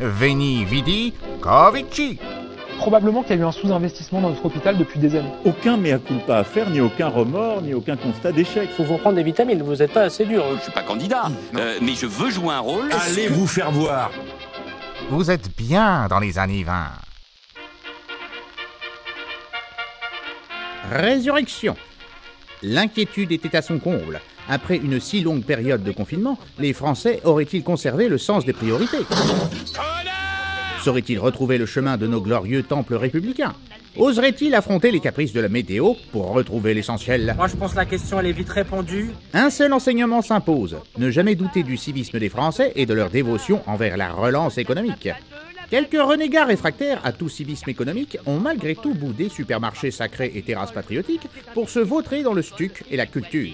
Veni, vidi, covici. Probablement qu'il y a eu un sous-investissement dans notre hôpital depuis des années. Aucun mea culpa à faire, ni aucun remords, ni aucun constat d'échec. Faut vous prendre des vitamines, vous n'êtes pas assez dur. Je suis pas candidat, mais je veux jouer un rôle. Allez vous faire voir. Vous êtes bien dans les années 20. Résurrection. L'inquiétude était à son comble. Après une si longue période de confinement, les Français auraient-ils conservé le sens des priorités ? Sauraient-ils retrouver le chemin de nos glorieux temples républicains ? Oseraient-ils affronter les caprices de la météo pour retrouver l'essentiel ? Moi je pense que la question elle est vite répondue. Un seul enseignement s'impose, ne jamais douter du civisme des Français et de leur dévotion envers la relance économique. Quelques renégats réfractaires à tout civisme économique ont malgré tout boudé supermarchés sacrés et terrasses patriotiques pour se vautrer dans le stuc et la culture.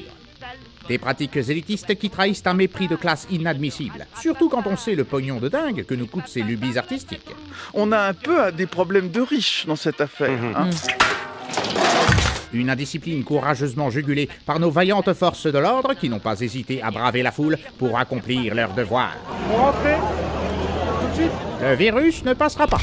Des pratiques élitistes qui trahissent un mépris de classe inadmissible, surtout quand on sait le pognon de dingue que nous coûtent ces lubies artistiques. On a un peu des problèmes de riches dans cette affaire. Une indiscipline courageusement jugulée par nos vaillantes forces de l'ordre qui n'ont pas hésité à braver la foule pour accomplir leur devoir. Vous rentrez ? Tout de suite ? Le virus ne passera pas.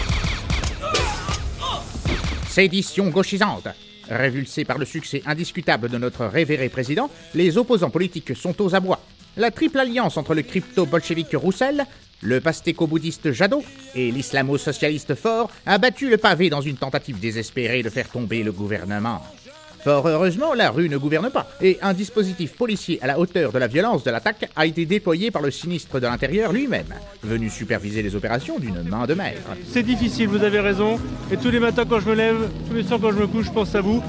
Sédition gauchisante. Révulsés par le succès indiscutable de notre révéré président, les opposants politiques sont aux abois. La triple alliance entre le crypto-bolchevique Roussel, le pastéco-bouddhiste Jadot et l'islamo-socialiste Faure a battu le pavé dans une tentative désespérée de faire tomber le gouvernement. Fort heureusement, la rue ne gouverne pas, et un dispositif policier à la hauteur de la violence de l'attaque a été déployé par le sinistre de l'Intérieur lui-même, venu superviser les opérations d'une main de maître. C'est difficile, vous avez raison, et tous les matins quand je me lève, tous les soirs quand je me couche, je pense à vous.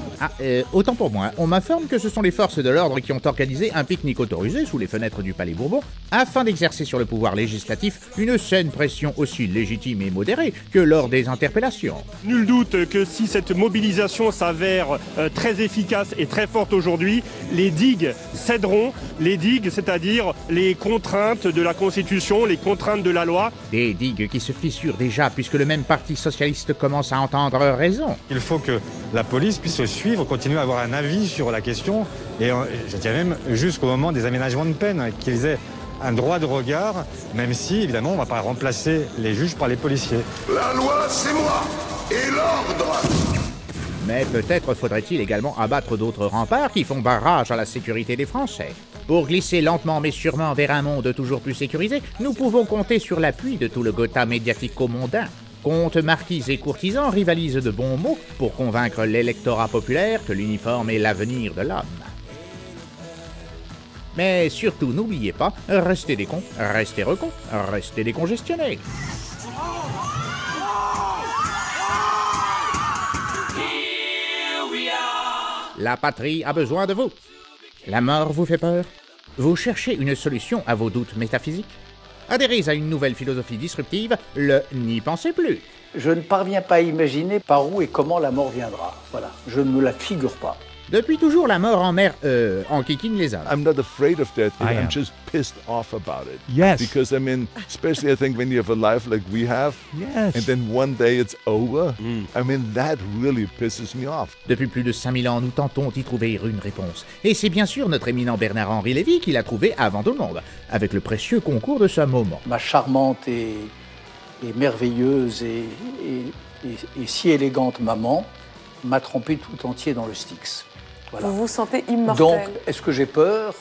Autant pour moi, on m'informe que ce sont les forces de l'ordre qui ont organisé un pique-nique autorisé sous les fenêtres du Palais Bourbon, afin d'exercer sur le pouvoir législatif une saine pression aussi légitime et modérée que lors des interpellations. Nul doute que si cette mobilisation s'avère très efficace et très forte aujourd'hui, les digues céderont, les digues, c'est-à-dire les contraintes de la Constitution, les contraintes de la loi. Des digues qui se fissurent déjà puisque le même parti socialiste commence à entendre raison. Il faut que la police puisse suivre, continuer à avoir un avis sur la question, et je dirais même jusqu'au moment des aménagements de peine, qu'ils aient un droit de regard, même si, évidemment, on ne va pas remplacer les juges par les policiers. La loi, c'est moi, et l'ordre. Mais peut-être faudrait-il également abattre d'autres remparts qui font barrage à la sécurité des Français. Pour glisser lentement mais sûrement vers un monde toujours plus sécurisé, nous pouvons compter sur l'appui de tout le Gotha médiatico-mondain. Comtes, marquises et courtisans rivalisent de bons mots pour convaincre l'électorat populaire que l'uniforme est l'avenir de l'homme. Mais surtout, n'oubliez pas, restez des cons, restez recons, restez décongestionnés. La patrie a besoin de vous. La mort vous fait peur? Vous cherchez une solution à vos doutes métaphysiques? Adhérez à une nouvelle philosophie disruptive, le « n'y pensez plus ». Je ne parviens pas à imaginer par où et comment la mort viendra. Voilà, je ne me la figure pas. Depuis toujours, la mort en mer, enquiquine les hommes. I'm not afraid of death, I'm just pissed off about it. Yes. Because, I mean, especially I think when you have a life like we have, yes. And then one day it's over, I mean, that really pisses me off. Depuis plus de 5000 ans, nous tentons d'y trouver une réponse. Et c'est bien sûr notre éminent Bernard-Henri Lévy qui l'a trouvé avant tout le monde, avec le précieux concours de sa maman. Ma charmante et merveilleuse et si élégante maman m'a trempé tout entier dans le Styx. Voilà. Vous vous sentez immortel. Donc, est-ce que j'ai peur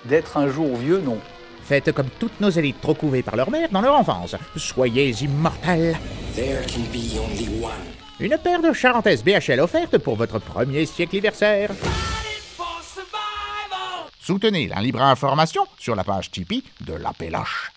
d'être un jour vieux? Non. Faites comme toutes nos élites trop couvées par leur mère dans leur enfance. Soyez immortels. There can be only one. Une paire de charentaises BHL offerte pour votre premier siècle-anniversaire. Soutenez la libre information sur la page Tipeee de La Péloche.